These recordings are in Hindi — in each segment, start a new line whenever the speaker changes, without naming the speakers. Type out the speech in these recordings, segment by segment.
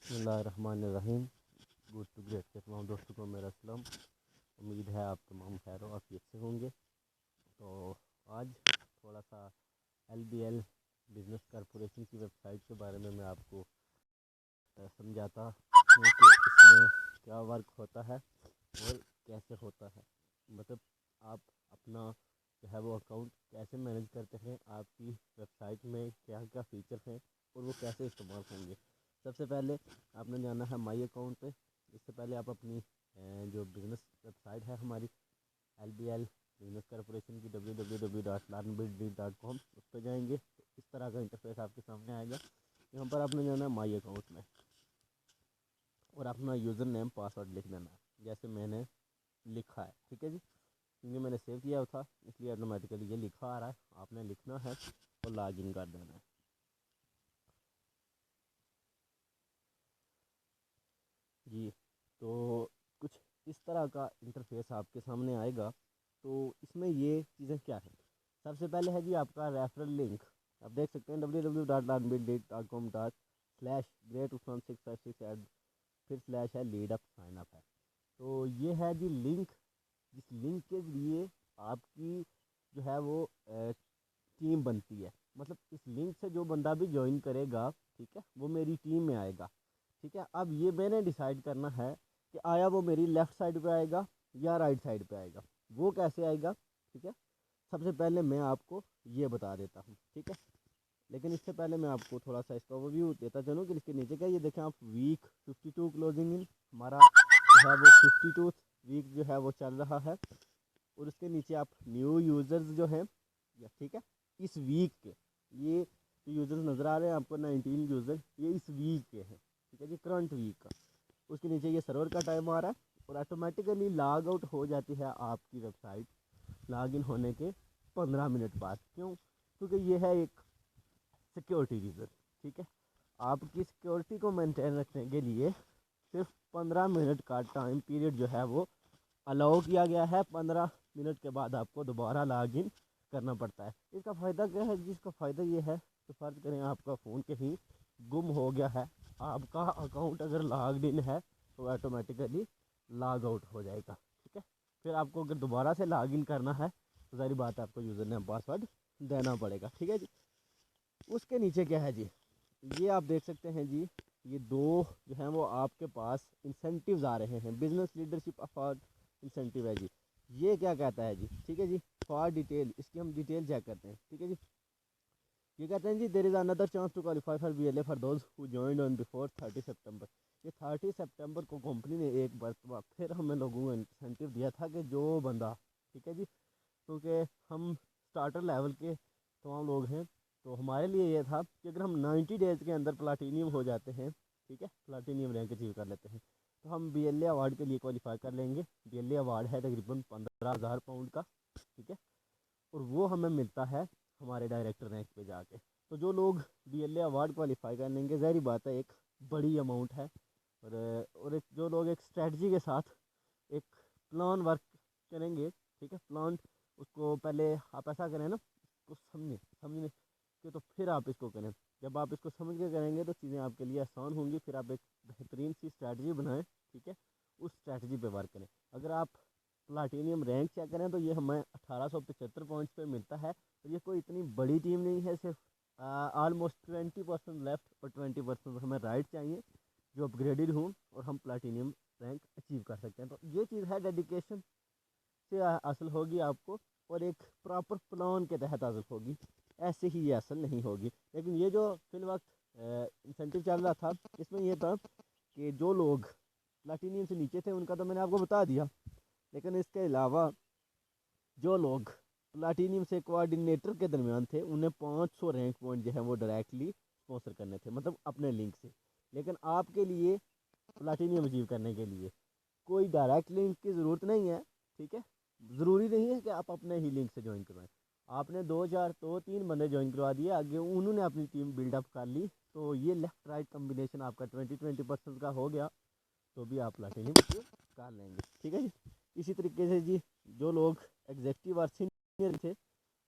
बिस्मिल्लाहिर्रहमानिर्रहीम। गुड टू ग्रेट के तमाम दोस्तों को मेरा सलाम। उम्मीद है आप तमाम खैर आफियत से होंगे। तो आज थोड़ा सा LBL बिज़नेस कॉरपोरेशन की वेबसाइट के बारे में मैं आपको समझाता हूँ कि इसमें क्या वर्क होता है और कैसे होता है। मतलब आप अपना जो है वो अकाउंट कैसे मैनेज करते हैं, आपकी वेबसाइट में क्या क्या फ़ीचर हैं और वो कैसे इस्तेमाल होंगे। सबसे पहले आपने जाना है माई अकाउंट पे। इससे पहले आप अपनी जो बिज़नेस वेबसाइट है हमारी LBL बिज़नेस कॉरपोरेशन की www.learnbuildit.com उस पर जाएंगे तो इस तरह का इंटरफेस आपके सामने आएगा। यहाँ पर आपने जाना है माई अकाउंट में और अपना यूज़र नेम पासवर्ड लिख देना है जैसे मैंने लिखा है। ठीक है जी, क्योंकि मैंने सेव किया था इसलिए ऑटोमेटिकली ये लिखा आ रहा है। आपने लिखना है और लॉगिन कर देना है। जी, तो कुछ इस तरह का इंटरफेस आपके सामने आएगा। तो इसमें ये चीज़ें क्या हैं, सबसे पहले है जी आपका रेफरल लिंक। आप देख सकते हैं www.learnbuildit.com/great656 फिर स्लैश है लीड अप साइन अप है। तो ये है जी लिंक, जिस लिंक के ज़रिए आपकी जो है वो टीम बनती है। मतलब इस लिंक से जो बंदा भी ज्वाइन करेगा, ठीक है, वो मेरी टीम में आएगा। ठीक है, अब ये मैंने डिसाइड करना है कि आया वो मेरी लेफ़्ट साइड पे आएगा या राइट साइड पे आएगा। वो कैसे आएगा, ठीक है, सबसे पहले मैं आपको ये बता देता हूँ। ठीक है, लेकिन इससे पहले मैं आपको थोड़ा सा इसका ओवरव्यू देता चलूँ कि इसके नीचे क्या, ये देखें आप, वीक 52 क्लोजिंग इन हमारा जो है वो 52 वीक जो है वो चल रहा है। और उसके नीचे आप न्यू यूज़र्स जो हैं, ठीक है, इस वीक के ये जो यूज़र्स नज़र आ रहे हैं आपको 19 यूज़र, ये इस वीक के हैं। ठीक है जी, करंट वीक का। उसके नीचे ये सर्वर का टाइम आ रहा है और ऑटोमेटिकली लॉग आउट हो जाती है आपकी वेबसाइट लॉग इन होने के 15 मिनट बाद। क्यों? क्योंकि ये है एक सिक्योरिटी रीज़न। ठीक है, आपकी सिक्योरिटी को मेंटेन रखने के लिए सिर्फ 15 मिनट का टाइम पीरियड जो है वो अलाउ किया गया है। 15 मिनट के बाद आपको दोबारा लॉगिन करना पड़ता है। इसका फ़ायदा क्या है? जिसका फ़ायदा ये है कि फ़र्ज़ करें आपका फ़ोन कहीं गुम हो गया है, आपका अकाउंट अगर लॉग्ड इन है तो ऑटोमेटिकली लॉग आउट हो जाएगा। ठीक है, फिर आपको अगर दोबारा से लॉगिन करना है तो सारी बात है, आपको यूज़र नेम पासवर्ड देना पड़ेगा। ठीक है जी, उसके नीचे क्या है जी, ये आप देख सकते हैं जी, ये दो जो हैं वो आपके पास इंसेंटिव्स आ रहे हैं। बिजनेस लीडरशिप अवार्ड इंसेंटिव है जी। ये क्या कहता है जी, ठीक है जी, फॉर डिटेल इसकी हम डिटेल चेक करते हैं। ठीक है जी, ये कहते हैं जी, there is another chance to qualify for BLA for those who joined on before 30 सितंबर। ये 30 सितंबर को कंपनी ने एक बार फिर हमें लोगों को इंसेंटिव दिया था कि जो बंदा, ठीक है जी, क्योंकि हम स्टार्टर लेवल के तमाम लोग हैं, तो हमारे लिए ये था कि अगर हम 90 डेज़ के अंदर प्लाटीनियम हो जाते हैं, ठीक है, प्लाटीनियम रैंक अचीव कर लेते हैं, तो हम BLA अवार्ड के लिए क्वालिफाई कर लेंगे। BLA अवार्ड है तकरीबन 15,000 पाउंड का। ठीक है, और वो हमें मिलता है हमारे डायरेक्टर रैंक पे जाके। तो जो लोग BLA अवार्ड क्वालिफाई कर लेंगे, ज़ाहिर बात है एक बड़ी अमाउंट है। और एक जो लोग एक स्ट्रेटजी के साथ एक प्लान वर्क करेंगे, ठीक है, प्लान उसको पहले आप ऐसा करें ना, उसको समझने के तो फिर आप इसको करें। जब आप इसको समझ के करेंगे तो चीज़ें आपके लिए आसान होंगी। फिर आप एक बेहतरीन सी स्ट्रैटी बनाएं, ठीक है, उस स्ट्रैटी पे वर्क करें। अगर आप प्लाटीनियम रैंक चेक करें तो ये हमें 1875 पॉइंट्स पे मिलता है। तो ये कोई इतनी बड़ी टीम नहीं है। सिर्फ ऑलमोस्ट 20% लेफ्ट और 20% हमें राइट चाहिए जो अपग्रेडेड हूँ और हम प्लाटीनियम रैंक अचीव कर सकते हैं। तो ये चीज़ है डेडिकेशन से हासिल होगी आपको और एक प्रॉपर प्लान के तहत हासिल होगी। ऐसे ही ये हासिल नहीं होगी। लेकिन ये जो फिल वक्त इंसेंटिव चल रहा था, इसमें यह था कि जो लोग प्लाटीनियम से नीचे थे उनका तो मैंने आपको बता दिया, लेकिन इसके अलावा जो लोग प्लाटीनियम से कोऑर्डिनेटर के दरमियान थे उन्हें 500 रैंक पॉइंट जो है वो डायरेक्टली स्पॉन्सर करने थे, मतलब अपने लिंक से। लेकिन आपके लिए प्लाटीनियम अचीव करने के लिए कोई डायरेक्ट लिंक की ज़रूरत नहीं है। ठीक है, ज़रूरी नहीं है कि आप अपने ही लिंक से ज्वाइन करवाएं। आपने 2 3 बंदे ज्वाइन करवा दिए, आगे उन्होंने अपनी टीम बिल्डअप कर ली, तो ये लेफ़्ट राइट कम्बिनेशन आपका 20% का हो गया, तो भी आप प्लाटीनियम कर लेंगे। ठीक है जी, इसी तरीके से जी जो लोग एग्जेक्टिव और सीनियर थे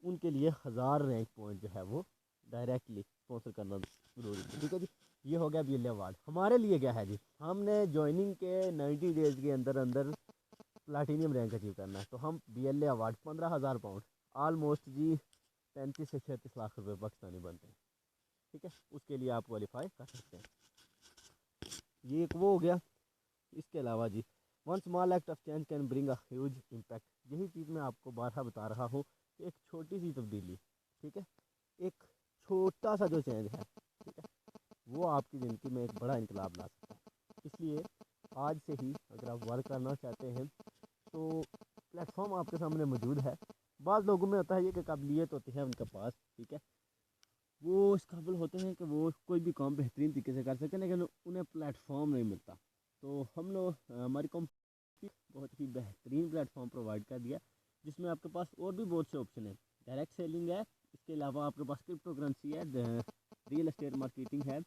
उनके लिए 1000 रैंक पॉइंट जो है वो डायरेक्टली स्पॉन्सर करना जरूरी है। ठीक है जी, ये हो गया BLA अवार्ड। हमारे लिए क्या है जी, हमने ज्वाइनिंग के 90 डेज़ के अंदर अंदर प्लाटीनियम रैंक अचीव करना है। तो हम BLA अवार्ड 15,000 पाउंड, ऑलमोस्ट जी 35 से 36 लाख रुपए पाकिस्तानी बनते हैं। ठीक है, उसके लिए आप क्वालिफाई कर सकते हैं। ये एक वो हो गया। इसके अलावा जी, one small act of change can bring a huge impact. यही चीज़ मैं आपको बारहा बता रहा हूँ कि एक छोटी सी तब्दीली, ठीक है, एक छोटा सा जो चेंज है, ठीक है, वो आपकी ज़िंदगी में एक बड़ा इनकलाब ला सकता है। इसलिए आज से ही अगर आप वर्क करना चाहते हैं तो प्लेटफॉर्म आपके सामने मौजूद है। बाद लोगों में होता है ये कि काबिलियत होती है उनके पास, ठीक है, वो इस काबिल होते हैं कि वो कोई भी काम बेहतरीन तरीके से कर सकें, लेकिन उन्हें प्लेटफॉर्म नहीं मिलता। तो हम लोग हमारी कंपनी बहुत ही बेहतरीन प्लेटफॉर्म प्रोवाइड कर दिया, जिसमें आपके पास और भी बहुत से ऑप्शन है। डायरेक्ट सेलिंग है, इसके अलावा आपके पास क्रिप्टो करेंसी है, रियल एस्टेट मार्केटिंग है,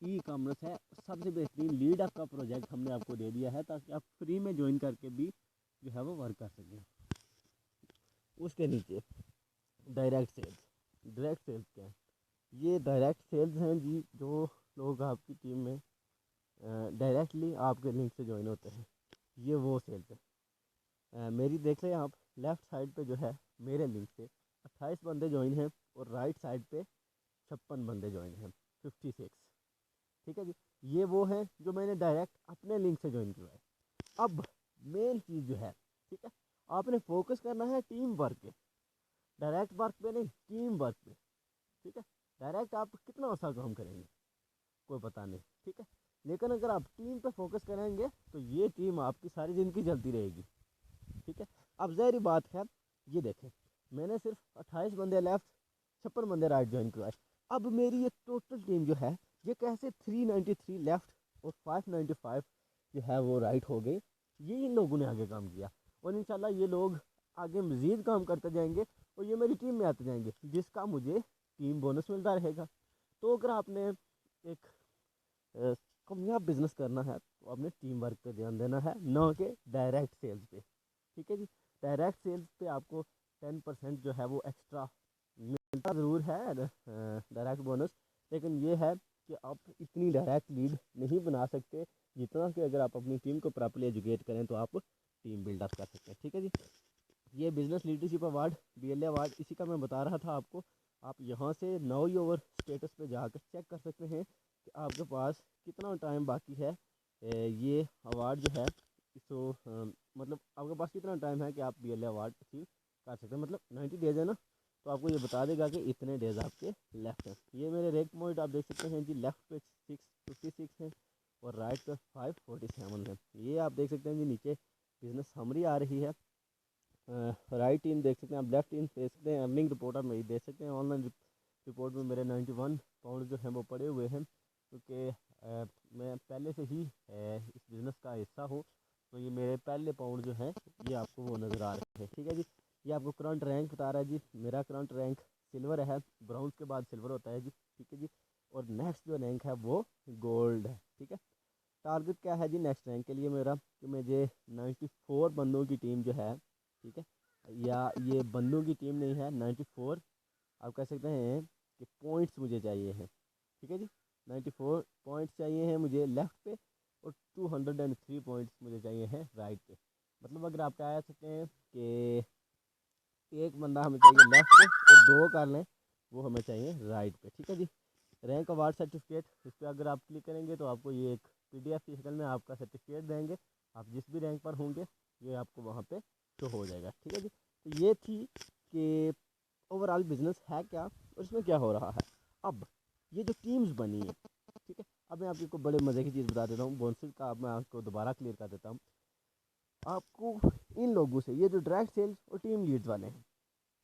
ई कॉमर्स है। सबसे बेहतरीन लीड अप का प्रोजेक्ट हमने आपको दे दिया है ताकि आप फ्री में ज्वाइन करके भी जो है वो वर्क कर सकें। उसके नीचे डायरेक्ट सेल्स। डायरेक्ट सेल्स क्या है? ये डायरेक्ट सेल्स हैं जी, जो लोग आपकी टीम में डायरेक्टली आपके लिंक से ज्वाइन होते हैं, ये वो सेल्स है। मेरी देख लें आप, लेफ़्ट साइड पे जो है मेरे लिंक से 28 बंदे ज्वाइन हैं और राइट साइड पे 56 बंदे ज्वाइन हैं, 56। ठीक है जी, ये वो हैं जो मैंने डायरेक्ट अपने लिंक से ज्वाइन करवाए। अब मेन चीज़ जो है, ठीक है, आपने फोकस करना है टीम वर्क पे, डायरेक्ट वर्क पे नहीं, टीम वर्क पे। ठीक है, डायरेक्ट आप कितना अच्छा काम करेंगे कोई पता नहीं, ठीक है, लेकिन अगर आप टीम पे फोकस करेंगे तो ये टीम आपकी सारी ज़िंदगी चलती रहेगी। ठीक है, अब ज़ाहिर बात है, ये देखें, मैंने सिर्फ 28 बंदे लेफ्ट, 56 बंदे राइट ज्वाइन करवाए। अब मेरी ये टोटल टीम जो है, ये कैसे 393 लेफ्ट और 595 जो है वो राइट हो गई। ये इन लोगों ने आगे काम किया और इंशाल्लाह ये लोग आगे मज़ीद काम करते जाएंगे और ये मेरी टीम में आते जाएंगे, जिसका मुझे टीम बोनस मिलता रहेगा। तो अगर आपने एक कामयाब बिजनेस करना है तो आपने टीम वर्क पे ध्यान देना है, ना कि डायरेक्ट सेल्स पे। ठीक है जी, डायरेक्ट सेल्स पे आपको 10% जो है वो एक्स्ट्रा मिलता ज़रूर है डायरेक्ट बोनस, लेकिन ये है कि आप इतनी डायरेक्ट लीड नहीं बना सकते जितना कि अगर आप अपनी टीम को प्रॉपर्ली एजुकेट करें तो आप टीम बिल्डअप कर सकते हैं। ठीक है जी, ये business leadership award, BLA award, इसी का मैं बता रहा था आपको। आप यहाँ से नाउ योर स्टेटस पे जाकर चेक कर सकते हैं कि आपके पास कितना टाइम बाकी है ये अवार्ड जो है इसको मतलब आपके पास कितना टाइम है कि आप BLA अवार्ड अचीव कर सकते हैं। मतलब 90 डेज़ है ना, तो आपको ये बता देगा कि इतने डेज़ आपके लेफ्ट हैं। ये मेरे रैंक पॉइंट आप देख सकते हैं जी, लेफ्ट पे 656 है और राइट पे 547 है। ये आप देख सकते हैं जी, नीचे बिजनेस समरी आ रही है, राइट इन देख सकते हैं आप, लेफ्ट इन देख सकते हैं, अर्निंग रिपोर्ट आप मेरी देख सकते हैं। ऑनलाइन रिपोर्ट में मेरे 91 पाउंड जो हैं वो पड़े हुए हैं, क्योंकि मैं पहले से ही इस बिज़नेस का हिस्सा हूँ। तो ये मेरे पहले पाउंड जो हैं ये आपको वो नज़र आ रहे हैं। ठीक है जी, ये आपको करंट रैंक बता रहा है जी, मेरा करंट रैंक सिल्वर है, ब्राउन्स के बाद सिल्वर होता है जी। ठीक है जी, और नेक्स्ट जो रैंक है वो गोल्ड है। ठीक है, टारगेट क्या है जी नेक्स्ट रैंक के लिए मेरा, कि मुझे 94 बंदों की टीम जो है, ठीक है, या ये बंदों की टीम नहीं है, 94 आप कह सकते हैं कि पॉइंट्स मुझे चाहिए हैं। ठीक है जी, 94 पॉइंट्स चाहिए हैं मुझे लेफ़्ट पे और 203 पॉइंट्स मुझे चाहिए हैं राइट पे। मतलब अगर आप कह सकते हैं कि एक बंदा हमें चाहिए लेफ़्ट पे और दो कर लें वो हमें चाहिए राइट पे। ठीक है जी, रैंक अवार्ड सर्टिफिकेट, इस पर अगर आप क्लिक करेंगे तो आपको ये एक PDF की शक्ल में आपका सर्टिफिकेट देंगे। आप जिस भी रैंक पर होंगे ये आपको वहाँ पे शो हो जाएगा। ठीक है जी, तो ये थी कि ओवरऑल बिजनेस है क्या और इसमें क्या हो रहा है। अब ये जो टीम्स बनी है, ठीक है, अब मैं आपको बड़े मज़े की चीज़ बता देता हूँ, बोनसेस का अब मैं आपको दोबारा क्लियर कर देता हूँ। आपको इन लोगों से, ये जो डायरेक्ट सेल्स और टीम लीड्स वाले हैं,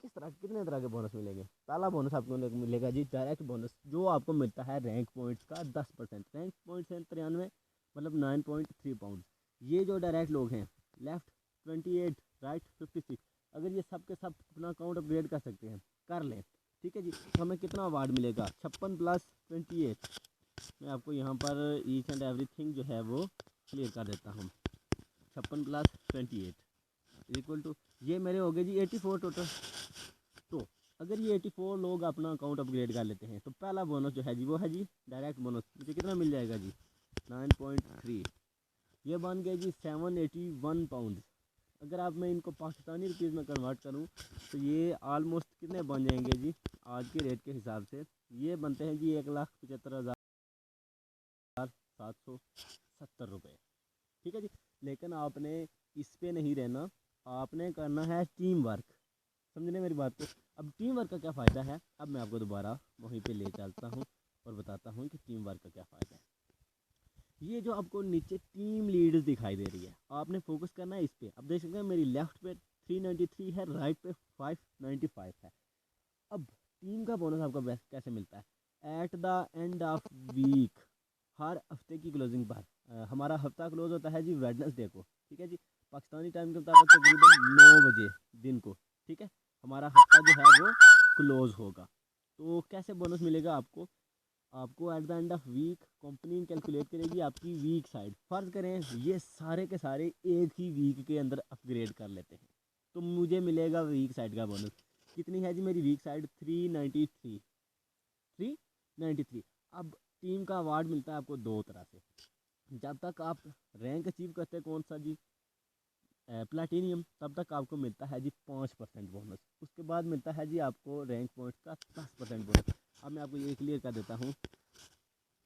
कितने तरह के बोनस मिलेंगे। पहला बोनस आपको मिलेगा जी डायरेक्ट बोनस, जो आपको मिलता है रैंक पॉइंट्स का 10%। रैंक पॉइंट्स हैं 93, मतलब 9.3 पाउंड। ये जो डायरेक्ट लोग हैं, लेफ्ट 28, राइट 56, अगर ये सब के सब अपना अकाउंट अपग्रेड कर सकते हैं, कर लें, ठीक है जी, तो हमें कितना अवार्ड मिलेगा, 56 + 28। मैं आपको यहाँ पर ईच एंड एवरीथिंग जो है वो क्लियर कर देता हूँ। 56 + 28 इक्वल टू, ये मेरे हो गए जी 84 टोटल। तो अगर ये 84 लोग अपना अकाउंट अपग्रेड कर लेते हैं तो पहला बोनस जो है जी वो है जी डायरेक्ट बोनस, मुझे कितना मिल जाएगा जी 9.3। ये बन गया जी 781 पाउंड। अगर आप मैं इनको पाकिस्तानी रुपीज़ में कन्वर्ट करूँ तो ये आलमोस्ट कितने बन जाएंगे जी आज के रेट के हिसाब से, ये बनते हैं जी 1,75,770 रुपये। ठीक है जी। लेकिन आपने इस पे नहीं रहना, आपने करना है टीम वर्क। समझने मेरी बात को। अब टीम वर्क का क्या फ़ायदा है, अब मैं आपको दोबारा वहीं पे ले चलता हूँ और बताता हूँ कि टीम वर्क का क्या फ़ायदा है। ये जो आपको नीचे टीम लीड्स दिखाई दे रही है, आपने फोकस करना है इस पर। अब देख सकते हैं मेरी लेफ्ट पे 393 है, राइट पे 595 है। अब टीम का बोनस आपको कैसे मिलता है, at the end of week, हर हफ्ते की क्लोजिंग पर। हमारा हफ्ता क्लोज होता है जी वेडनेसडे को, ठीक है जी, पाकिस्तानी टाइम के मुताबिक तकरीबन 9 बजे दिन को। ठीक है, हमारा हफ्ता जो है वो क्लोज होगा। तो कैसे बोनस मिलेगा आपको, आपको at the end of week company calculate करेगी आपकी वीक साइड। फ़र्ज़ करें ये सारे के सारे एक ही वीक के अंदर अपग्रेड कर लेते हैं तो मुझे मिलेगा वीक साइड का बोनस। कितनी है जी मेरी वीक साइड, 393। अब टीम का अवार्ड मिलता है आपको दो तरह से। जब तक आप रैंक अचीव करते हैं कौन सा जी, प्लेटिनियम, तब तक आपको मिलता है जी 5% बोनस। उसके बाद मिलता है जी आपको रैंक पॉइंट का 10% बोनस। अब मैं आपको ये क्लियर कर देता हूँ,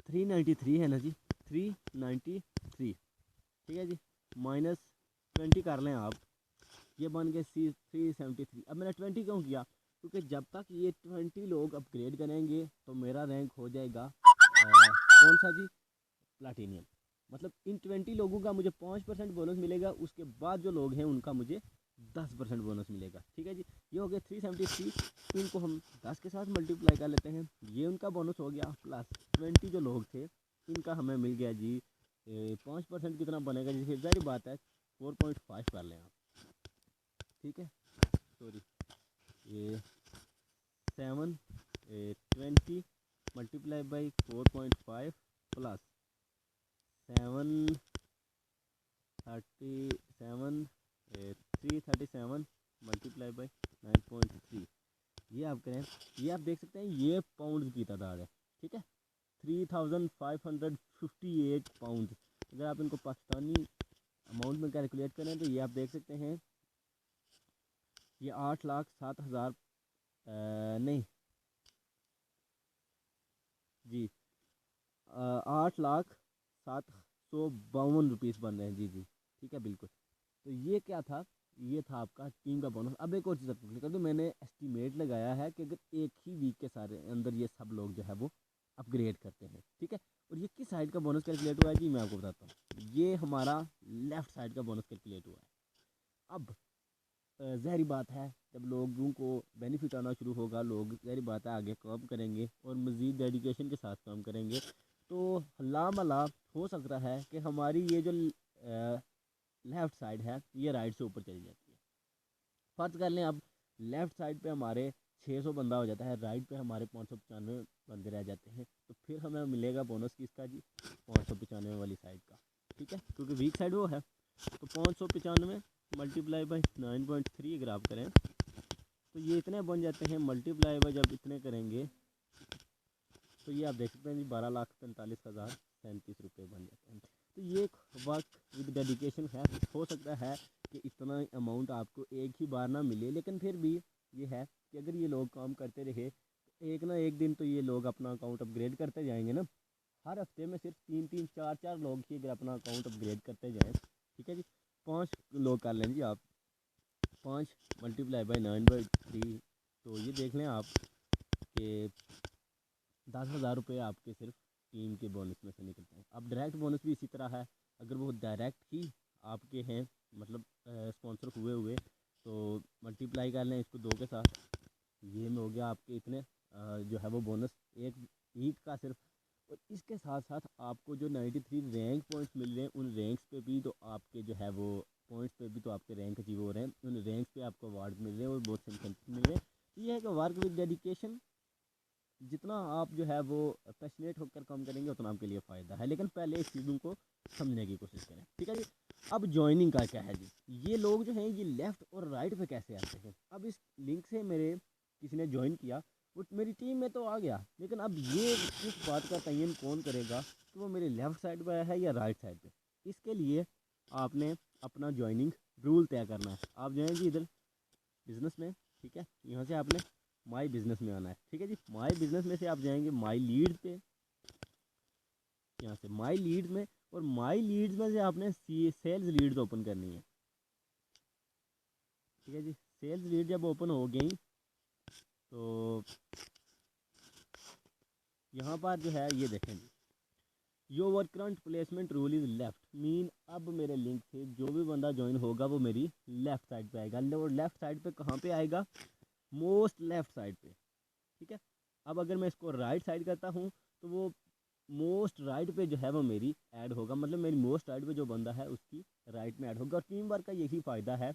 393 है ना जी, 393, ठीक है जी, -20 कर लें आप, ये बन गए 373। अब मैंने 20 क्यों किया, क्योंकि जब तक ये 20 लोग अपग्रेड करेंगे तो मेरा रैंक हो जाएगा कौन सा जी, प्लाटीनियम। मतलब इन 20 लोगों का मुझे 5% बोनस मिलेगा, उसके बाद जो लोग हैं उनका मुझे 10% बोनस मिलेगा। ठीक है जी, ये हो गया 373। इनको हम 10 के साथ मल्टीप्लाई कर लेते हैं, ये उनका बोनस हो गया, प्लस 20 जो लोग थे इनका हमें मिल गया जी 5% कितना बनेगा जी, फिर जारी बात है 4.5 कर लें आप। ठीक है, सॉरी, ये 720 multiply by 4.5 plus 337 multiply by 9.3, ये आप करें, ये आप देख सकते हैं ये पाउंड की तादाद है। ठीक है, 3558 पाउंड। अगर आप इनको पाकिस्तानी अमाउंट में कैलकुलेट करें तो ये आप देख सकते हैं ये 8,07,000 नहीं जी 8,07,152 बन रहे हैं जी जी, ठीक है बिल्कुल। तो ये क्या था, ये था आपका टीम का बोनस। अब एक और चीज़ आपको क्लियर कर दूँ, मैंने एस्टीमेट लगाया है कि अगर एक ही वीक के सारे अंदर ये सब लोग जो है वो अपग्रेड करते हैं, ठीक है। और ये किस साइड का बोनस कैलकुलेट हुआ है जी, मैं आपको बताता हूँ। ये हमारा लेफ़्ट साइड का बोनस कैलकुलेट हुआ है। अब ज़ाहिर बात है जब लोगों को बेनिफिट आना शुरू होगा, लोग ज़ाहिर बात है आगे काम करेंगे और मज़ीद डेडिकेशन के साथ काम करेंगे, तो लामला हो सकता है कि हमारी ये जो लेफ़्ट साइड है ये राइट से ऊपर चली जाती है। फ़र्ज़ कर लें अब लेफ़्ट साइड पे हमारे 600 बंदा हो जाता है, राइट पे हमारे 595 बंदे रह जाते हैं, तो फिर हमें मिलेगा बोनस किसका जी, 595 वाली साइड का। ठीक है, क्योंकि वीक साइड वो है। तो 595 मल्टीप्लाई बाई 9.3 अगर आप करें तो ये इतने बन जाते हैं, मल्टीप्लाई बाई जब इतने करेंगे तो ये आप देख सकते हैं जी 12,43,037 रुपये बन जाते हैं। तो ये एक वर्क विद डेडिकेशन है। हो सकता है कि इतना अमाउंट आपको एक ही बार ना मिले, लेकिन फिर भी ये है कि अगर ये लोग काम करते रहे तो एक ना एक दिन तो ये लोग अपना अकाउंट अपग्रेड करते जाएंगे ना। हर हफ्ते में सिर्फ 3-3 4-4 लोग ही अगर अपना अकाउंट अपग्रेड करते जाएँ, ठीक है जी, 5 लोग कर लें जी आप, 5 मल्टीप्लाई बाई 9/3, तो ये देख लें आप कि 10,000 रुपये आपके सिर्फ टीम के बोनस में से निकलते हैं। अब डायरेक्ट बोनस भी इसी तरह है, अगर वो डायरेक्ट ही आपके हैं, मतलब स्पॉन्सर हुए हुए, तो मल्टीप्लाई कर लें इसको 2 के साथ, ये में हो गया आपके इतने जो है वो बोनस एक वीक का सिर्फ। और इसके साथ साथ आपको जो 93 रैंक पॉइंट्स मिल रहे हैं, उन रैंक्स पे भी तो आपके जो है वो पॉइंट्स पे भी तो आपके रैंक अचीव हो रहे हैं, उन रैंक्स पे आपको अवार्ड मिल रहे हैं और बहुत से इंसेंटिव मिल रहे हैं। तो ये है कि वर्क विद डेडिकेशन, जितना आप जो है वो पैशनेट होकर काम करेंगे उतना आपके लिए फ़ायदा है, लेकिन पहले इस चीज़ों को समझने की कोशिश करें। ठीक है जी, अब ज्वाइनिंग का क्या है जी, ये लोग जो हैं ये लेफ़्ट और राइट पे कैसे आते हैं। अब इस लिंक से मेरे किसी ने ज्वाइन किया, वो मेरी टीम में तो आ गया, लेकिन अब ये इस बात का तयन कौन करेगा कि वो मेरे लेफ़्ट साइड पे है या राइट साइड पे। इसके लिए आपने अपना ज्वाइनिंग रूल तय करना है। आप जाएंगे इधर बिज़नेस में, ठीक है, यहाँ से आपने माई बिज़नेस में आना है, ठीक है जी। माई बिज़नेस में से आप जाएंगे माई लीड पे, यहाँ से माई लीड में, और माई लीड्स में से आपने सेल्स लीड्स ओपन करनी है, ठीक है जी। सेल्स लीड जब ओपन हो गई तो यहाँ पर जो है ये देखें जी, your current placement rule is left, mean अब मेरे लिंक से जो भी बंदा ज्वाइन होगा वो मेरी लेफ़्ट साइड पे आएगा। और लेफ़्ट साइड पे कहाँ पे आएगा? मोस्ट लेफ़्ट साइड पे, ठीक है। अब अगर मैं इसको राइट साइड करता हूँ तो वो मोस्ट राइट पे जो है वो मेरी ऐड होगा, मतलब मेरी मोस्ट राइट पे जो बंदा है उसकी राइट में ऐड होगा। और टीम वर्क का यही फ़ायदा है।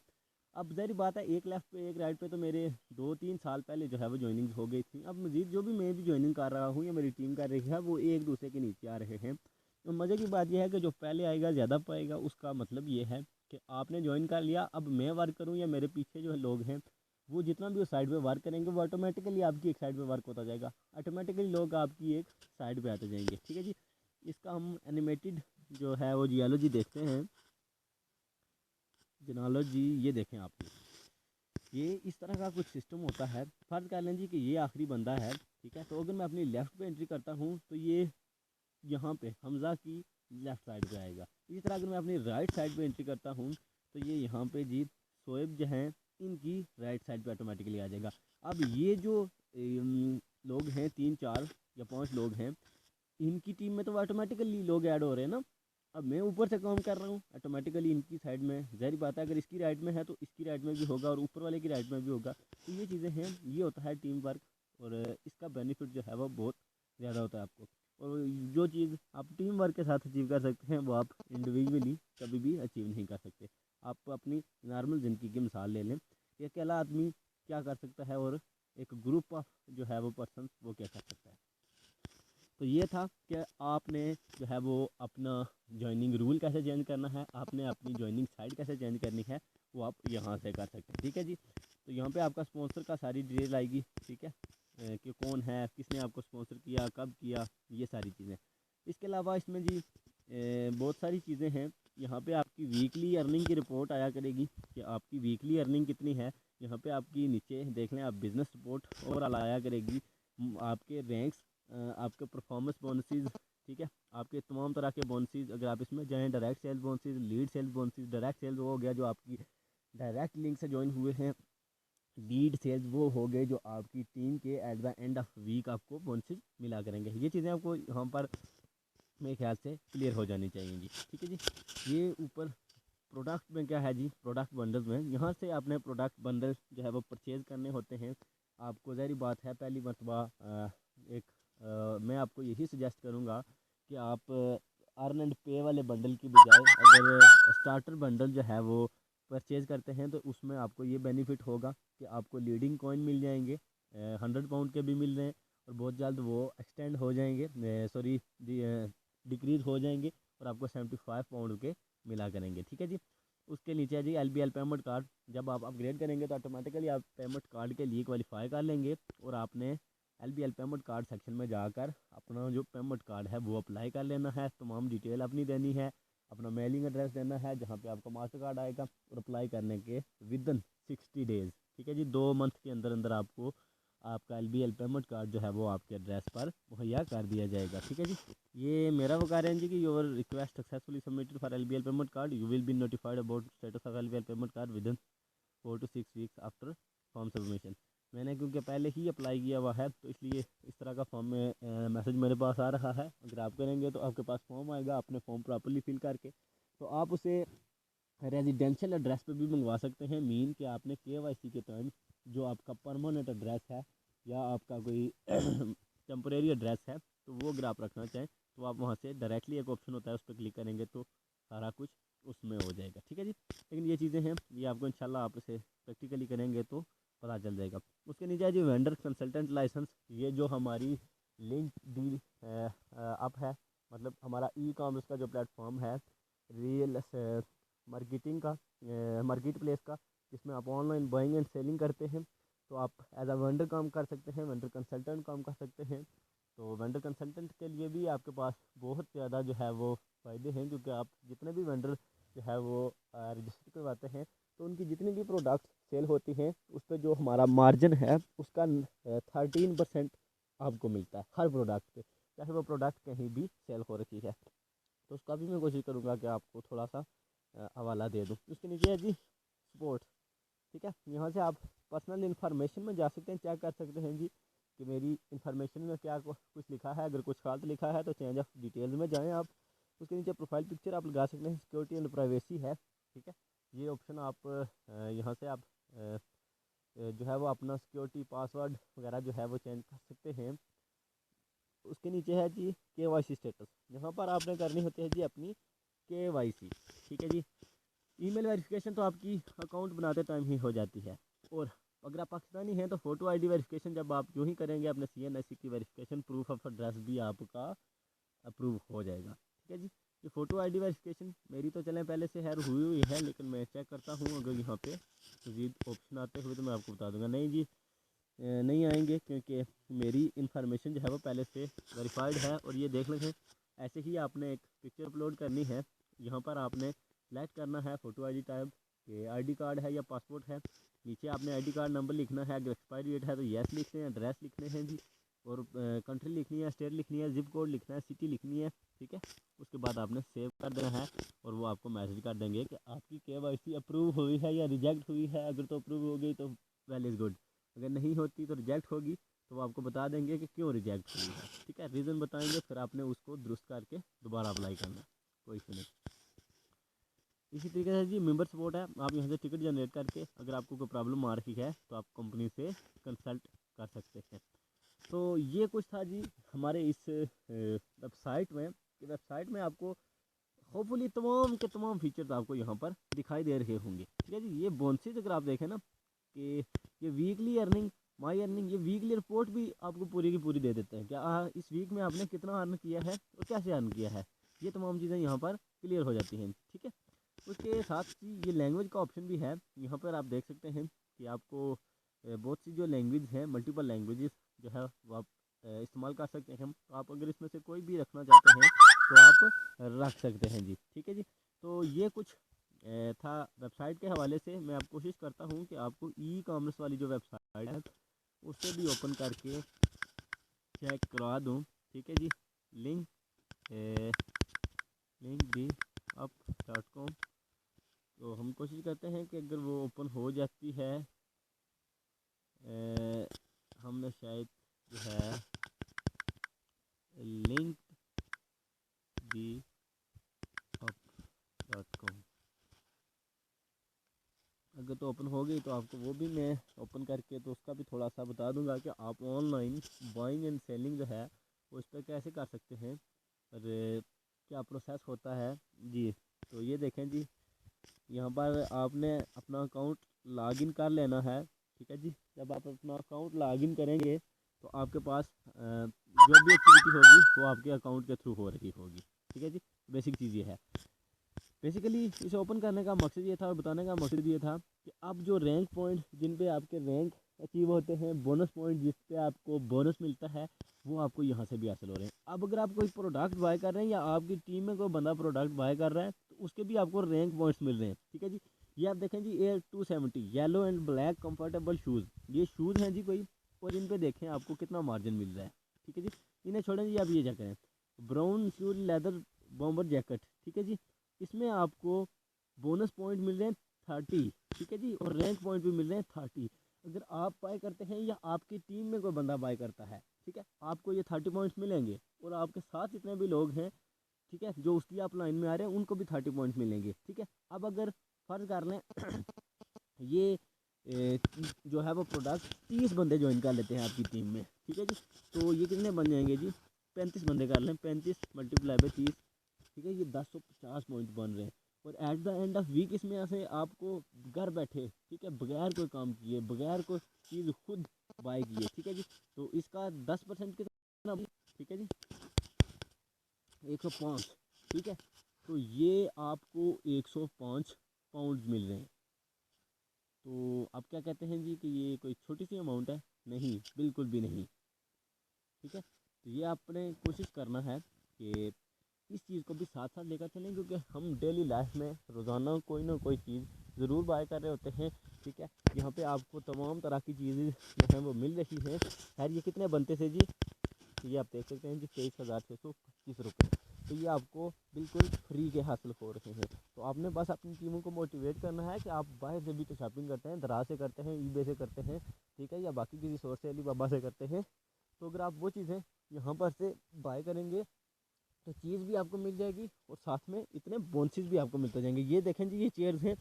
अब ज़ाहिर बात है, एक लेफ़्ट पे एक राइट पे तो मेरे 2-3 साल पहले जो है वो ज्वाइनिंग हो गई थी। अब मज़ीद जो भी मैं भी ज्वाइनिंग कर रहा हूँ या मेरी टीम कर रही है, वो एक दूसरे के नीचे आ रहे हैं। तो मज़े की बात यह है कि जो पहले आएगा ज़्यादा पाएगा। उसका मतलब ये है कि आपने ज्वाइन कर लिया, अब मैं वर्क करूँ या मेरे पीछे जो लोग हैं वो जितना भी उस साइड पे वर्क करेंगे वो ऑटोमेटिकली आपकी एक साइड पे वर्क होता जाएगा, ऑटोमेटिकली लोग आपकी एक साइड पे आते जाएंगे, ठीक है जी। इसका हम एनिमेटेड जो है वो जियोलॉजी देखते हैं। जियोलॉजी ये देखें आप, ये इस तरह का कुछ सिस्टम होता है। फ़र्ज़ कर लें जी कि ये आखिरी बंदा है, ठीक है। तो अगर मैं अपनी लेफ़्ट पे एंट्री करता हूँ तो ये यहाँ पे हमज़ा की लेफ़्ट साइड पे आएगा। इसी तरह अगर मैं अपनी राइट साइड पे एंट्री करता हूँ तो ये यहाँ पे जी शोएब जो हैं इनकी राइट साइड पे ऑटोमेटिकली आ जाएगा। अब ये जो लोग हैं 3-4 या 5 लोग हैं, इनकी टीम में तो ऑटोमेटिकली लोग ऐड हो रहे हैं ना। अब मैं ऊपर से काम कर रहा हूँ, ऑटोमेटिकली इनकी साइड में ज़ाहिर बात है अगर इसकी राइट में है तो इसकी राइट में भी होगा और ऊपर वाले की राइट में भी होगा। तो ये चीज़ें हैं, ये होता है टीम वर्क, और इसका बेनिफिट जो है वो बहुत ज़्यादा होता है आपको। और जो चीज़ आप टीम वर्क के साथ अचीव कर सकते हैं वो आप इंडिविजुअली कभी भी अचीव नहीं कर सकते। आप अपनी नॉर्मल ज़िंदगी की मिसाल ले लें, कि अकेला आदमी क्या कर सकता है और एक ग्रुप ऑफ जो है वो पर्सन वो क्या कर सकता है। तो ये था कि आपने जो है वो अपना ज्वाइनिंग रूल कैसे चेंज करना है, आपने अपनी ज्वाइनिंग साइड कैसे चेंज करनी है, वो आप यहाँ से कर सकते हैं, ठीक है जी। तो यहाँ पे आपका स्पॉन्सर का सारी डिटेल आएगी, ठीक है, कि कौन है, किसने आपको स्पॉन्सर किया, कब किया, ये सारी चीज़ें। इसके अलावा इसमें जी बहुत सारी चीज़ें हैं। यहाँ पे आपकी वीकली अर्निंग की रिपोर्ट आया करेगी कि आपकी वीकली अर्निंग कितनी है। यहाँ पे आपकी नीचे देख लें आप बिज़नेस रिपोर्ट ओवरऑल आया करेगी, आपके रैंक्स, आपके परफॉर्मेंस बोनसेस, ठीक है, आपके तमाम तरह के बोनसेस अगर आप इसमें जाएँ, direct sales bonuses, lead sales bonuses. Direct sales वो हो गया जो आपकी डायरेक्ट लिंक से ज्वाइन हुए हैं, लीड सेल्स वो हो गए जो आपकी टीम के at the end of week आपको बोनसेस मिला करेंगे। ये चीज़ें आपको यहाँ पर मेरे ख्याल से क्लियर हो जानी चाहिए जी, ठीक है जी। ये ऊपर प्रोडक्ट में क्या है जी, प्रोडक्ट बंडल में यहाँ से आपने प्रोडक्ट बंडल जो है वो परचेज़ करने होते हैं। आपको ज़ाहिर बात है पहली मरतबा एक मैं आपको यही सजेस्ट करूँगा कि आप अर्न एंड पे वाले बंडल की बजाय अगर स्टार्टर बंडल जो है वो परचेज़ करते हैं तो उसमें आपको ये बेनिफिट होगा कि आपको लीडिंग कॉइन मिल जाएंगे, 100 पाउंड के भी मिल रहे हैं, और बहुत जल्द वो एक्सटेंड हो जाएंगे, सॉरी डिक्रीज़ हो जाएंगे, और आपको 75 पाउंड के मिला करेंगे, ठीक है जी। उसके नीचे है जी LBL पेमेंट कार्ड। जब आप अपग्रेड करेंगे तो ऑटोमेटिकली आप पेमेंट कार्ड के लिए क्वालिफाई कर लेंगे, और आपने LBL पेमेंट कार्ड सेक्शन में जाकर अपना जो पेमेंट कार्ड है वो अप्लाई कर लेना है। तमाम डिटेल अपनी देनी है, अपना मेलिंग एड्रेस देना है जहाँ पे आपका मास्टर कार्ड आएगा, और अप्लाई करने के विदिन 60 डेज़, ठीक है जी, 2 मंथ के अंदर अंदर आपको आपका LBL पेमेंट कार्ड जो है वो आपके एड्रेस पर मुहैया कर दिया जाएगा, ठीक है जी। ये मेरा वकार है जी कि your request successfully submitted for LBL payment card, you will be notified about status of LBL payment card within 4 to 6 weeks after form submission. मैंने क्योंकि पहले ही अप्लाई किया हुआ है तो इसलिए इस तरह का फॉर्म में मैसेज मेरे पास आ रहा है। अगर आप करेंगे तो आपके पास फॉर्म आएगा, अपने फॉर्म प्रॉपरली फिल करके तो आप उसे रेजिडेंशियल एड्रेस पे भी मंगवा सकते हैं। मीन कि आपने KYC के टाइम जो आपका परमानेंट एड्रेस है या आपका कोई टेम्परेरी एड्रेस है तो वो अगर आप रखना चाहें तो आप वहाँ से डायरेक्टली एक ऑप्शन होता है उस पर क्लिक करेंगे तो सारा कुछ उसमें हो जाएगा, ठीक है जी। लेकिन ये चीज़ें हैं, ये आपको इंशाल्लाह आप इसे प्रैक्टिकली करेंगे तो पता चल जाएगा। उसके नीचे है जी वेंडर कंसल्टेंट लाइसेंस। ये जो हमारी लिंक डील अप है, मतलब हमारा ई-कॉमर्स का जो प्लेटफॉर्म है, रियल मार्केटिंग का, मार्केट प्लेस का, जिसमें आप ऑनलाइन बाइंग एंड सेलिंग करते हैं। तो आप एज अ वेंडर काम कर सकते हैं, वेंडर कंसल्टेंट काम कर सकते हैं। तो वेंडर कंसल्टेंट के लिए भी आपके पास बहुत ज़्यादा जो है वो फ़ायदे हैं, क्योंकि आप जितने भी वेंडर जो है वो रजिस्टर करवाते हैं, तो उनकी जितनी भी प्रोडक्ट सेल होती हैं उस पर जो हमारा मार्जिन है उसका 13% आपको मिलता है हर प्रोडक्ट पे, चाहे वो प्रोडक्ट कहीं भी सेल हो रखी है। तो उसका भी मैं कोशिश करूँगा कि आपको थोड़ा सा हवाला दे दूँ। उसके नीचे है जी सपोर्ट। ठीक है, यहाँ से आप पर्सनल इन्फॉर्मेशन में जा सकते हैं, चेक कर सकते हैं जी कि मेरी इन्फॉर्मेशन में क्या कुछ लिखा है। अगर कुछ गलत लिखा है तो चेंज ऑफ डिटेल्स में जाएँ आप। उसके नीचे प्रोफाइल पिक्चर आप लगा सकते हैं, सिक्योरिटी एंड प्राइवेसी है। ठीक है, ये ऑप्शन आप यहाँ से आप जो है वो अपना सिक्योरिटी पासवर्ड वगैरह जो है वो चेंज कर सकते हैं। उसके नीचे है जी KYC स्टेटस। यहाँ पर आपने करनी होती है जी अपनी KYC। ठीक है जी, ईमेल वेरिफिकेशन तो आपकी अकाउंट बनाते टाइम ही हो जाती है। और अगर आप पाकिस्तानी हैं तो फ़ोटो आईडी वेरिफिकेशन जब आप यूँ ही करेंगे अपने CNSE की वेरिफिकेशन, प्रूफ ऑफ एड्रेस भी आपका अप्रूव हो जाएगा। ठीक है जी, ये फ़ोटो आईडी वेरिफिकेशन मेरी तो चलें पहले से है हुई हुई है, लेकिन मैं चेक करता हूँ अगर यहाँ पे मज़ीद ऑप्शन आते हुए तो मैं आपको बता दूँगा। नहीं जी, नहीं आएंगे, क्योंकि मेरी इन्फॉर्मेशन जो है वो पहले से वेरीफाइड है। और ये देख लें, ऐसे ही आपने एक पिक्चर अपलोड करनी है। यहाँ पर आपने सेलेक्ट करना है फ़ोटो आईडी टाइप कि आईडी कार्ड है या पासपोर्ट है। नीचे आपने आईडी कार्ड नंबर लिखना है, अगर एक्सपायरी डेट है तो येस लिखने हैं, एड्रेस लिखने हैं जी, और कंट्री लिखनी है, स्टेट लिखनी है, जिप कोड लिखना है, सिटी लिखनी है। ठीक है, उसके बाद आपने सेव कर देना है और वो आपको मैसेज कर देंगे कि आपकी KYC अप्रूव हुई है या रिजेक्ट हुई है। अगर तो अप्रूव हो गई तो वेल इज़ गुड, अगर नहीं होती तो रिजेक्ट होगी, तो वो आपको बता देंगे कि क्यों रिजेक्ट हुई है। ठीक है, रीज़न बताएंगे, फिर आपने उसको दुरुस्त करके दोबारा अप्लाई करना, कोई इशू नहीं। इसी तरीके से जी मेंबर सपोर्ट है, आप यहाँ से टिकट जनरेट करके अगर आपको कोई प्रॉब्लम आ रही है तो आप कंपनी से कंसल्ट कर सकते हैं। तो ये कुछ था जी हमारे इस वेबसाइट में। वेबसाइट में आपको होपफुली तमाम के तमाम फीचर्स आपको यहाँ पर दिखाई दे रहे होंगे। ठीक है जी, ये बोनसेस अगर आप देखें ना कि ये वीकली अर्निंग, माई अर्निंग, ये वीकली रिपोर्ट भी आपको पूरी की पूरी दे देते हैं कि इस वीक में आपने कितना अर्न किया है और कैसे अर्न किया है। ये तमाम चीज़ें यहाँ पर क्लियर हो जाती हैं। ठीक है, उसके साथ ही ये लैंग्वेज का ऑप्शन भी है। यहाँ पर आप देख सकते हैं कि आपको बहुत सी जो लैंग्वेज हैं, मल्टीपल लैंग्वेजेस जो है वो आप इस्तेमाल कर सकते हैं। तो आप अगर इसमें से कोई भी रखना चाहते हैं तो आप रख सकते हैं जी। ठीक है जी, तो ये कुछ था वेबसाइट के हवाले से। मैं अब कोशिश करता हूँ कि आपको ई कॉमर्स वाली जो वेबसाइट है उससे भी ओपन करके चेक करवा दूँ। ठीक है जी, लिंक डी up.com। तो हम कोशिश करते हैं कि अगर वो ओपन हो जाती है, हमने शायद जो है लिंक डी up.com अगर तो ओपन हो गई तो आपको वो भी मैं ओपन करके तो उसका भी थोड़ा सा बता दूंगा कि आप ऑनलाइन बाइंग एंड सेलिंग जो है वो इस पर कैसे कर सकते हैं और क्या प्रोसेस होता है जी। तो ये देखें जी, यहाँ पर आपने अपना अकाउंट लॉगिन कर लेना है। ठीक है जी, जब आप अपना अकाउंट लॉगिन करेंगे तो आपके पास जो भी एक्टिविटी होगी वो आपके अकाउंट के थ्रू हो रही होगी। ठीक है जी, बेसिक चीज़ ये है। बेसिकली इसे ओपन करने का मकसद ये था और बताने का मकसद ये था कि अब जो रैंक पॉइंट जिन पे आपके रैंक अचीव होते हैं, बोनस पॉइंट जिस पे आपको बोनस मिलता है, वो आपको यहाँ से भी हासिल हो रहे हैं। अब अगर आप कोई प्रोडक्ट बाय कर रहे हैं या आपकी टीम में कोई बंदा प्रोडक्ट बाय कर रहा है तो उसके भी आपको रैंक पॉइंट्स मिल रहे हैं। ठीक है जी, ये आप देखें जी Air 270 yellow and black comfortable shoes, ये शूज़ हैं जी कोई, और इन पे देखें आपको कितना मार्जिन मिल रहा है। ठीक है जी, इन्हें छोड़ें जी, आप ये क्या करें, brown shoes leather bomber jacket. ठीक है जी, इसमें आपको बोनस पॉइंट मिल रहे हैं 30। ठीक है जी, और रैंक पॉइंट भी मिल रहे हैं 30। अगर आप बाय करते हैं या आपकी टीम में कोई बंदा बाय करता है, ठीक है, आपको ये 30 पॉइंट्स मिलेंगे और आपके साथ जितने भी लोग हैं, ठीक है, जो उसकी आप लाइन में आ रहे हैं उनको भी 30 पॉइंट्स मिलेंगे। ठीक है, अब अगर फ़र्ज़ कर लें ये जो है वो प्रोडक्ट 30 बंदे ज्वाइन कर लेते हैं आपकी टीम में। ठीक है जी, तो ये कितने बन जाएंगे जी, 35 बंदे कर लें, 35 मल्टीप्लाई बाई 30। ठीक है, ये 1050 पॉइंट बन रहे हैं। और at the end of week इसमें से आपको घर बैठे, ठीक है, बगैर कोई काम किए, बगैर कोई चीज़ खुद बाय किए, ठीक है जी, तो इसका 10% कितना, ठीक है जी, 105। ठीक है, तो ये आपको 105 पाउंड मिल रहे हैं। तो आप क्या कहते हैं जी कि ये कोई छोटी सी अमाउंट है? नहीं, बिल्कुल भी नहीं। ठीक है, तो ये आपने कोशिश करना है कि इस चीज़ को भी साथ साथ लेकर चलें, क्योंकि हम डेली लाइफ में रोज़ाना कोई ना कोई चीज़ ज़रूर बाय कर रहे होते हैं। ठीक है, यहाँ पे आपको तमाम तरह की चीज़ें जो हैं वो मिल रही हैं। खैर ये कितने बनते थे जी? ये आप देख सकते हैं जी, 23,625 रुपये। तो ये आपको बिल्कुल फ्री के हासिल हो रहे हैं। तो आपने बस अपनी टीमों को मोटिवेट करना है कि आप बाहर से भी तो शॉपिंग करते हैं, दराज से करते हैं, ईबे से करते हैं, ठीक है, या बाकी किसी सोर्स से, अलीबाबा से करते हैं। तो अगर आप वो चीज़ें यहाँ पर से बाय करेंगे तो चीज़ भी आपको मिल जाएगी और साथ में इतने बोनसेस भी आपको मिलते जाएंगे। ये देखें जी, ये चेयर्स हैं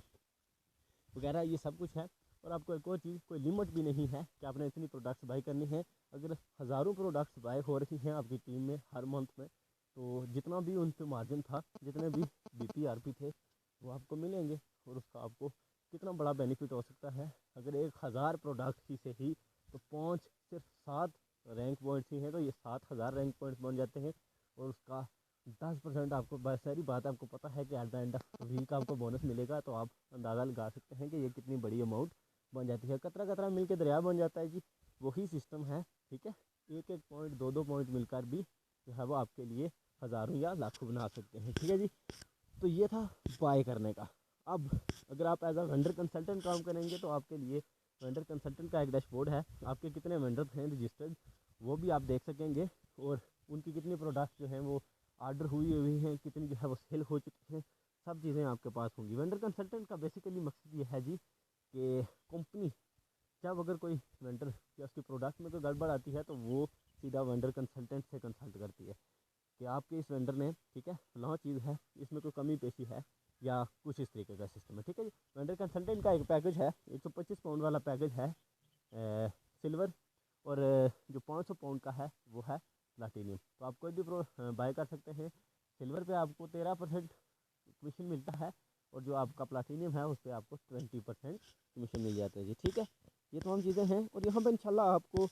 वगैरह, ये सब कुछ है। और आपको एक और चीज़, कोई लिमिट भी नहीं है कि आपने इतनी प्रोडक्ट्स बाई करनी है। अगर हज़ारों प्रोडक्ट्स बाई हो रही हैं आपकी टीम में हर मंथ में, तो जितना भी उन पे मार्जिन था, जितने भी BPRP थे, वो आपको मिलेंगे। और उसका आपको कितना बड़ा बेनिफिट हो सकता है। अगर 1,000 प्रोडक्ट ही से ही तो 5 सिर्फ 7 रैंक पॉइंट्स ही हैं, तो ये 7,000 रैंक पॉइंट्स बन जाते हैं। और उसका 10% आपको, बस सारी बात आपको पता है कि at the end of week आपको बोनस मिलेगा। तो आप अंदाज़ा लगा सकते हैं कि ये कितनी बड़ी अमाउंट बन जाती है। कतरा कतरा मिल के दरिया बन जाता है जी, वही सिस्टम है। ठीक है, एक एक पॉइंट, दो दो पॉइंट मिलकर भी जो है वो आपके लिए हज़ारों या लाखों बना सकते हैं। ठीक है जी, तो ये था बाय करने का। अब अगर आप एज अ वेंडर कंसल्टेंट काम करेंगे तो आपके लिए वेंडर कंसल्टेंट का एक डैशबोर्ड है। आपके कितने वेंडर्स हैं रजिस्टर्ड, वो भी आप देख सकेंगे। और उनकी कितनी प्रोडक्ट्स जो हैं वो ऑर्डर हुई हैं, कितनी जो है वो सेल हो चुकी हैं, सब चीज़ें आपके पास होंगी। वेंडर कंसल्टेंट का बेसिकली मकसद ये है जी कि कंपनी, जब अगर कोई वेंडर या उसकी प्रोडक्ट में कोई गड़बड़ आती है तो वो सीधा वेंडर कंसल्टेंट से कंसल्ट करती है कि आपके इस वेंडर ने, ठीक है, फलां चीज़ है, इसमें कोई कमी पेशी है या कुछ इस तरीके का सिस्टम है। ठीक है जी, वेंडर कंसल्टेंट का एक पैकेज है, 125 पाउंड वाला पैकेज है सिल्वर। और जो 500 पाउंड का है वो है प्लाटीनियम। तो आप कोई भी बाय कर सकते हैं। सिल्वर पे आपको 13% कमीशन मिलता है, और जो आपका प्लाटीनियम है उस पर आपको 20% कमीशन मिल जाता है जी। ठीक है, ये तमाम चीज़ें हैं और यहाँ पर इंशाल्लाह आपको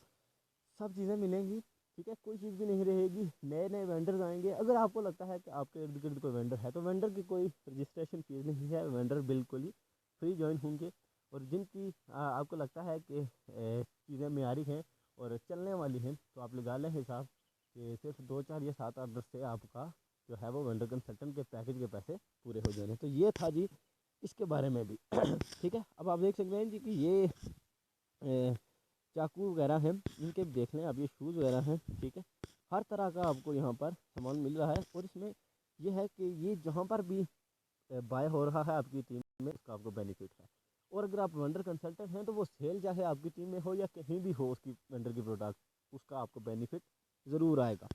सब चीज़ें मिलेंगी। ठीक है, कोई चीज़ भी नहीं रहेगी। नए नए वेंडर्स आएंगे। अगर आपको लगता है कि आपके इर्द गिर्द कोई वेंडर है, तो वेंडर की कोई रजिस्ट्रेशन फीस नहीं है, वेंडर बिल्कुल ही फ्री ज्वाइन होंगे। और जिनकी आपको लगता है कि चीज़ें मियारी हैं और चलने वाली हैं, तो आप लगा लें हिसाब कि सिर्फ 2 4 या 7 8 10 से आपका जो है वो वेंडर कंसल्टेंट के पैकेज के पैसे पूरे हो जाने। तो ये था जी इसके बारे में भी। ठीक है, अब आप देख सकते हैं जी कि ये चाकू वगैरह हैं, इनके भी देख लें। अब ये शूज़ वगैरह हैं, ठीक है, हर तरह का आपको यहाँ पर सामान मिल रहा है। और इसमें यह है कि ये जहाँ पर भी बाय हो रहा है आपकी टीम में, उसका आपको बेनिफिट है। और अगर आप वेंडर कंसल्टेंट हैं तो वो सेल चाहे आपकी टीम में हो या कहीं भी हो, उसकी वेंडर की प्रोडक्ट, उसका आपको बेनिफिट ज़रूर आएगा।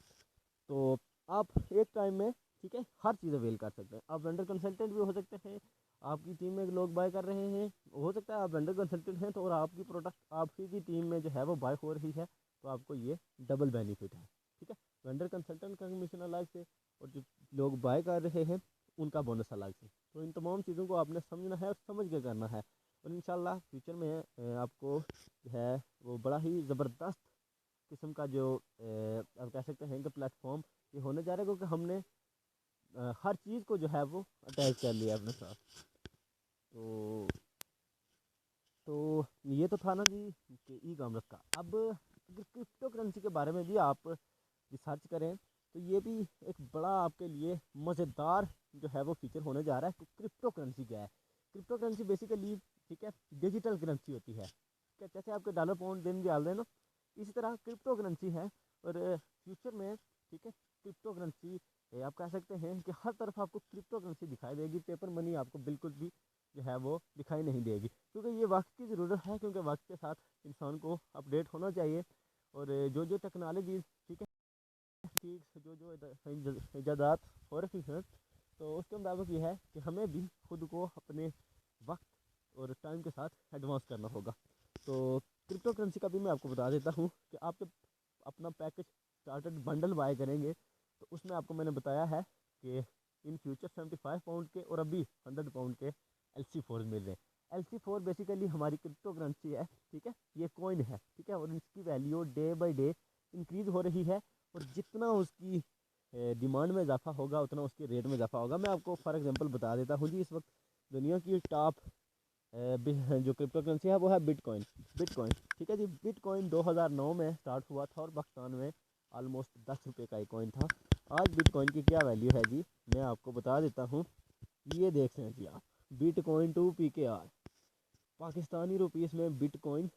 तो आप एक टाइम में, ठीक है, हर चीज़ अवेल कर सकते हैं। आप वेंडर कंसल्टेंट भी हो सकते हैं, आपकी टीम में लोग बाय कर रहे हैं, हो सकता है आप वेंडर कंसल्टेंट हैं तो और आपकी प्रोडक्ट आपकी की टीम में जो है वो बाय हो रही है, तो आपको ये डबल बेनिफिट है। ठीक है, वेंडर कंसल्टेंट का कमीशन अलग से और जो लोग बाय कर रहे हैं उनका बोनस अलग से। तो इन तमाम चीज़ों को आपने समझना है और समझ के करना है। और इंशाल्लाह फ्यूचर में आपको जो है वो बड़ा ही ज़बरदस्त किस्म का जो आप कह सकते हैं कि प्लेटफॉर्म ये होने जा रहा है, क्योंकि हमने हर चीज़ को जो है वो अटैच कर लिया अपने साथ। तो तो ये तो था ना जी कि ई कॉमर्स का। अब अगर क्रिप्टो करेंसी के बारे में भी आप रिसर्च करें तो ये भी एक बड़ा आपके लिए मज़ेदार जो है वो फीचर होने जा रहा है कि क्रिप्टो करेंसी क्या है। क्रिप्टो करेंसी बेसिकली, ठीक है, डिजिटल करेंसी होती है। क्या, जैसे आपके डॉलर पाउंड दिन भी डाल दें ना, इसी तरह क्रिप्टो करेंसी है। और फ्यूचर में, ठीक है, क्रिप्टो करेंसी आप कह सकते हैं कि हर तरफ आपको क्रिप्टो करेंसी दिखाई देगी। पेपर मनी आपको बिल्कुल भी जो है वो दिखाई नहीं देगी, क्योंकि ये वक्त की ज़रूरत है, क्योंकि वक्त के साथ इंसान को अपडेट होना चाहिए। और जो जो टेक्नोलॉजी, ठीक है, ठीक, जो जो ईजादात हो रही हैं, तो उसके मुताबिक ये है कि हमें भी खुद को अपने वक्त और टाइम के साथ एडवांस करना होगा। तो क्रिप्टो करेंसी का भी मैं आपको बता देता हूँ कि आप जब अपना पैकेज स्टार्टेड बंडल बाय करेंगे तो उसमें आपको मैंने बताया है कि इन फ्यूचर 75 पाउंड के और अभी 100 पाउंड के LC4 मिल रहे हैं। LC4 बेसिकली हमारी क्रिप्टो करेंसी है, ठीक है, ये कॉइन है, ठीक है, और इसकी value day by day increase हो रही है। और जितना उसकी डिमांड में इजाफा होगा उतना उसके रेट में इजाफा होगा। मैं आपको फॉर एग्जांपल बता देता हूँ जी, इस वक्त दुनिया की टॉप जो क्रिप्टो करेंसी है वो है बिटकॉइन। बिटकॉइन ठीक है जी। बिटकॉइन 2009 में स्टार्ट हुआ था और पाकिस्तान में ऑलमोस्ट 10 रुपये का एक कॉइन था। आज बिटकॉइन की क्या वैल्यू है जी, मैं आपको बता देता हूँ। ये देख रहे हैं जी आप, bitcoin to PKR Pakistani rupees में बिटकॉइन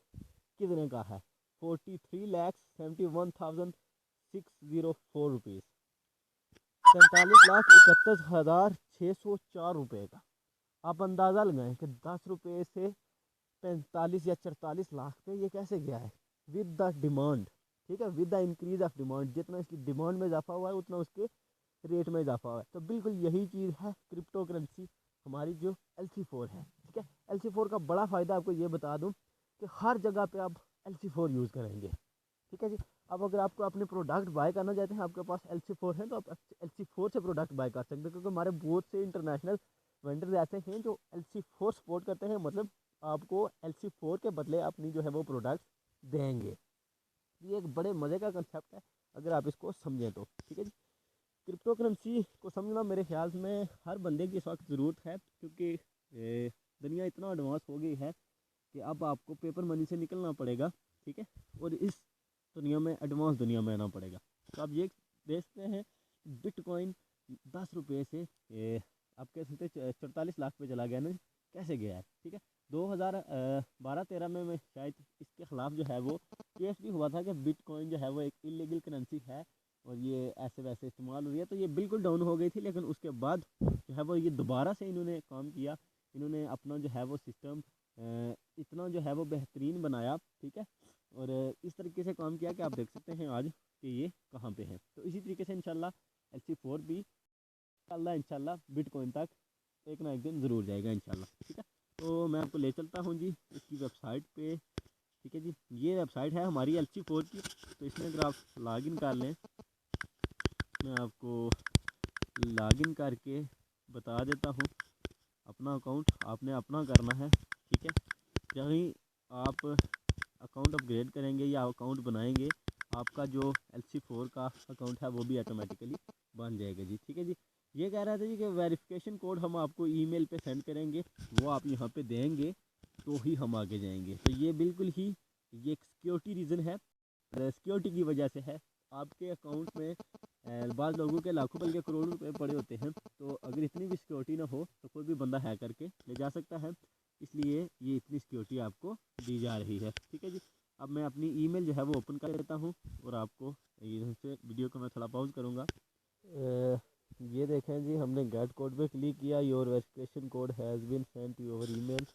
कितने का है? 43,71,604 रुपीज़, 43,31,604 रुपये का। आप अंदाज़ा लगाएं कि 10 रुपये से 45 या 44 लाख पे ये कैसे गया है विद द डिमांड। ठीक है, with the increase of demand, जितना इसकी डिमांड में इजाफा हुआ है उतना उसके रेट में इजाफा हुआ है। तो बिल्कुल यही चीज़ है क्रिप्टो करेंसी हमारी जो LC4 है। ठीक है, LC4 का बड़ा फ़ायदा आपको ये बता दूं कि हर जगह पे आप LC4 यूज़ करेंगे। ठीक है जी। अब अगर आपको अपने प्रोडक्ट बाय करना चाहते हैं, आपके पास LC4 है, तो आप LC4 से प्रोडक्ट बाय कर सकते हैं, क्योंकि हमारे बहुत से इंटरनेशनल वेंडर्स ऐसे हैं जो LC4 सपोर्ट करते हैं, मतलब आपको LC4 के बदले अपनी जो है वो प्रोडक्ट देंगे। ये एक बड़े मज़े का कंसेप्ट है अगर आप इसको समझें तो। ठीक है जी। क्रिप्टो करेंसी को समझना मेरे ख्याल में हर बंदे की इस वक्त ज़रूरत है, क्योंकि दुनिया इतना एडवांस हो गई है कि अब आपको पेपर मनी से निकलना पड़ेगा। ठीक है, और इस दुनिया में एडवांस दुनिया में आना पड़ेगा। तो आप ये देखते हैं बिटकॉइन 10 रुपये से आप कह सकते 44 लाख पे चला गया ना, कैसे गया है। ठीक है, 2012-13 में मैं शायद इसके ख़िलाफ़ जो है वो केस भी हुआ था कि बिटकॉइन जो है वो एक इलीगल करेंसी है और ये ऐसे वैसे इस्तेमाल हो रही है, तो ये बिल्कुल डाउन हो गई थी। लेकिन उसके बाद जो है वो ये दोबारा से इन्होंने काम किया, इन्होंने अपना जो है वो सिस्टम इतना जो है वो बेहतरीन बनाया। ठीक है, और इस तरीके से काम किया कि आप देख सकते हैं आज कि ये कहाँ पे है। तो इसी तरीके से इंशाल्लाह LC4 भी इंशाल्लाह बिटकॉइन तक एक ना एक दिन ज़रूर जाएगा इंशाल्लाह। ठीक है, तो मैं आपको ले चलता हूँ जी इसकी वेबसाइट पे। ठीक है जी, ये वेबसाइट है हमारी LC4 की। तो इसमें अगर आप लॉगिन कर लें, मैं आपको लॉगिन करके बता देता हूँ। अपना अकाउंट आपने अपना करना है। ठीक है, जब ही आप अकाउंट अपग्रेड करेंगे या अकाउंट बनाएंगे, आपका जो LC4 का अकाउंट है वो भी ऑटोमेटिकली बन जाएगा जी। ठीक है जी। ये कह रहा था जी कि वेरिफिकेशन कोड हम आपको ईमेल पे सेंड करेंगे, वो आप यहाँ पे देंगे तो ही हम आगे जाएंगे। तो ये बिल्कुल ही ये एक सिक्योरिटी रीज़न है, सिक्योरिटी की वजह से है। आपके अकाउंट में बाद लोगों के लाखों बल्कि करोड़ों रुपए पड़े होते हैं, तो अगर इतनी भी सिक्योरिटी ना हो तो कोई भी बंदा हैक करके ले जा सकता है। इसलिए ये इतनी सिक्योरिटी आपको दी जा रही है। ठीक है जी। अब मैं अपनी ईमेल जो है वो ओपन कर देता हूँ और आपको इधर से वीडियो को मैं थोड़ा पॉज करूँगा। ये देखें जी, हमने गेट कोड पे क्लिक किया, your verification code has been send to your email.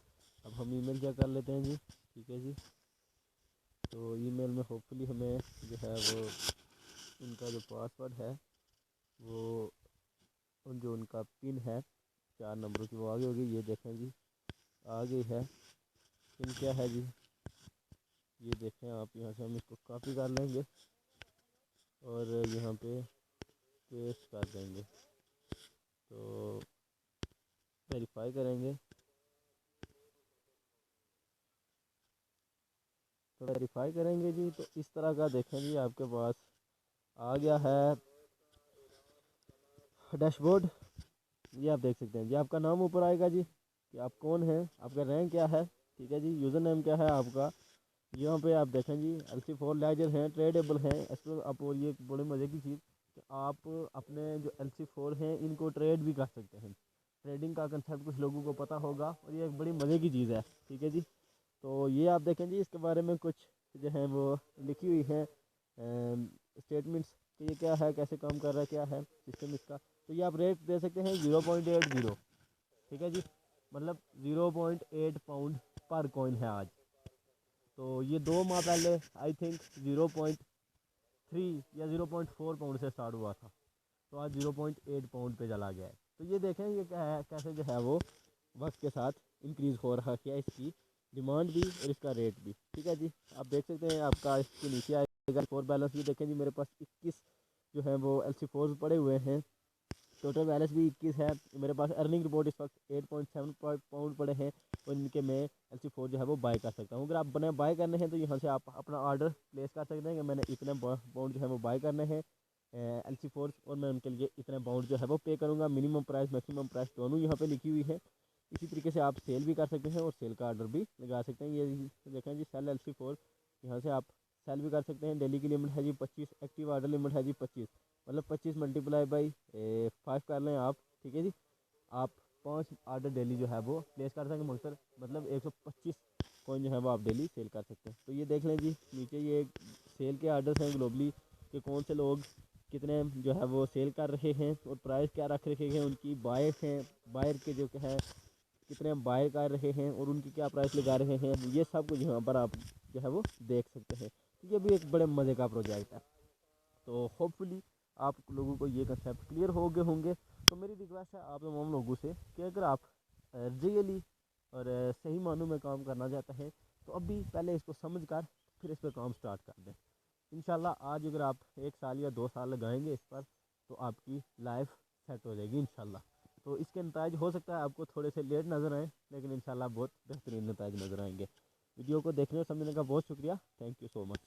अब हम ईमेल क्या कर लेते हैं जी। ठीक है जी, तो ईमेल में होपफुली हमें जो है वो उनका जो पासवर्ड है वो जो उनका पिन है 4 नंबरों की वो आगे होगी। ये देखें जी आ गई है। पिन क्या है जी, ये देखें आप, यहाँ से हम इसको कॉपी कर लेंगे और यहाँ पे पेस्ट कर देंगे। तो वेरीफाई करेंगे, तो वेरीफाई करेंगे जी, तो इस तरह का देखें जी आपके पास आ गया है डैशबोर्ड। ये आप देख सकते हैं जी, आपका नाम ऊपर आएगा जी कि आप कौन हैं, आपका रैंक क्या है। ठीक है जी, यूज़र नेम क्या है आपका। यहाँ पे आप देखें जी LC4 लेजर हैं, ट्रेडेबल हैं। इस पर आप, और ये बड़े मज़े की चीज़ कि आप अपने जो LC4 हैं इनको ट्रेड भी कर सकते हैं। ट्रेडिंग का कंसेप्ट कुछ लोगों को पता होगा और ये एक बड़ी मज़े की चीज़ है। ठीक है जी, तो ये आप देखें जी, इसके बारे में कुछ जो है वो लिखी हुई है स्टेटमेंट्स कि ये क्या है, कैसे काम कर रहा है, क्या है सिस्टम इसका। तो ये आप रेट दे सकते हैं 0.80। ठीक है जी, मतलब 0.8 पाउंड पर कॉइन है आज। तो ये 2 माह पहले आई थिंक 0.3 या 0.4 पाउंड से स्टार्ट हुआ था, तो आज 0.8 पाउंड पे चला गया है। तो ये देखें ये क्या है, कैसे जो है वो वक्त के साथ इंक्रीज़ हो रहा है इसकी डिमांड भी और इसका रेट भी। ठीक है जी, आप देख सकते हैं आपका इसके नीचे आएगा 4 बैलेंस भी देखें जी, मेरे पास 21 जो है वो LC4 पड़े हुए हैं। टोटल बैलेंस भी 21 है मेरे पास। अर्निंग रिपोर्ट इस वक्त 8.7 पाउंड पड़े हैं और इनके मैं LC4 जो है वो बाय कर सकता हूँ। अगर आप बने बाय करने हैं तो यहाँ से आप अपना ऑर्डर प्लेस कर सकते हैं कि मैंने इतने पाउंड जो है वो बाय करने हैं LC4 और मैं उनके लिए इतने पाउंड जो है वो पे करूँगा। मिनिमम प्राइस मैक्सिमम प्राइस दोनों यहाँ पे लिखी हुई है। इसी तरीके से आप सेल भी कर सकते हैं और सेल का ऑर्डर भी लगा सकते हैं। ये देखें जी सेल LC4, यहाँ से आप सेल भी कर सकते हैं। डेली की लिमिट है जी 25, एक्टिव ऑर्डर लिमिट है जी 25, मतलब 25 मल्टीप्लाई बाई 5 कर लें आप, ठीक है जी। आप 5 ऑर्डर डेली जो है वो प्लेस कर सकेंगे, मतलब 125 कॉइन जो है वो आप डेली सेल कर सकते हैं। तो ये देख लें जी नीचे ये सेल के आर्डर्स हैं ग्लोबली, कि कौन से लोग कितने जो है वो सेल कर रहे हैं और प्राइस क्या रख रहे हैं, उनकी बायर हैं, बायर के जो है कितने बायर कर रहे हैं और उनकी क्या प्राइस लगा रहे हैं, ये सब कुछ यहाँ पर आप जो है वो देख सकते हैं। ये भी एक बड़े मज़े का प्रोजेक्ट है। तो होपफुली आप लोगों को ये कंसेप्ट क्लियर हो गए होंगे। तो मेरी रिक्वेस्ट है आप तमाम लोगों से कि अगर आप रियली और सही मानों में काम करना चाहते हैं तो अभी पहले इसको समझ कर फिर इस पर काम स्टार्ट कर दें। इंशाल्लाह आज अगर आप 1 साल या 2 साल लगाएंगे इस पर तो आपकी लाइफ सेट हो जाएगी इंशाल्लाह। तो इसके नताइज हो सकता है आपको थोड़े से लेट नज़र आए, लेकिन इंशाल्लाह बहुत बेहतरीन नताइज नज़र आएंगे। वीडियो को देखने और समझने का बहुत शुक्रिया। Thank you so much.